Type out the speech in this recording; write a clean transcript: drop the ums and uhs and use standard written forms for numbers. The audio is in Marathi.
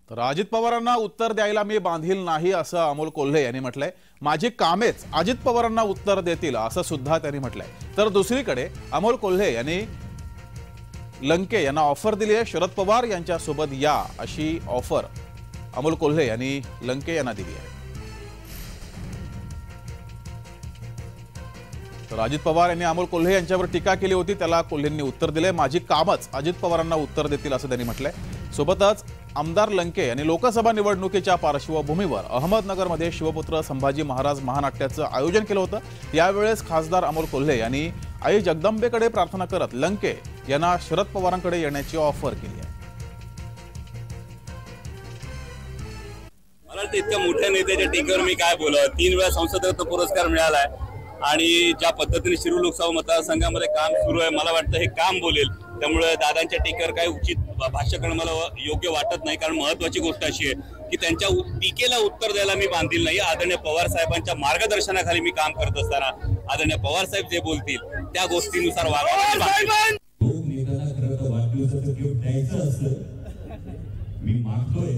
तर अजित पवारांना उत्तर द्यायला मी बांधील नाही असं अमोल कोल्हे यांनी म्हटलंय। माझी कामेच अजित पवारांना उत्तर देतील असं सुद्धा त्यांनी म्हटलंय। तर दुसरीकडे अमोल कोल्हे यांनी लंके यांना ऑफर दिली आहे। शरद पवार यांच्या सोबत या अशी ऑफर अमोल कोल्हे यांनी लंके यांना दिली आहे। तर अजित पवार यांनी अमोल कोल्हे यांच्यावर टीका केली होती, त्याला कोल्हेंनी उत्तर दिले। माझी कामच अजित पवारांना उत्तर देतील असं त्यांनी म्हटलंय। सोबतच आमदार लंके यांनी लोकसभा निवडणुकीच्या पार्श्वभूमीवर अहमदनगरमध्ये शिवपुत्र संभाजी महाराज महानाट्याचं आयोजन केलं होतं। यावेळेस खासदार अमोल कोल्हे यांनी आई जगदंबेकडे प्रार्थना करत लंके यांना शरद पवारांकडे येण्याची ऑफर केली आहे। मला वाटतं इतक्या मोठ्या नेत्याच्या टीकेवर मी काय बोलावं। 3 वेळा संसदरत्न पुरस्कार मिळालाय आणि ज्या पद्धतीने शिरूर लोकसभा मतदारसंघामध्ये काम सुरू आहे, मला वाटतं हे काम बोलेल। त्यामुळे दादांच्या टीकेवर काही उचित भाष्य करणं मला योग्य वाटत नाही, कारण महत्वाची गोष्ट अशी आहे की त्यांच्या टीकेला उत्तर द्यायला मी बांधील नाही। आदरणीय पवार साहेबांच्या मार्गदर्शनाखाली मी काम करत असताना आदरणीय पवार साहेब जे बोलतील त्या गोष्टीनुसार वागायला मी मागतोय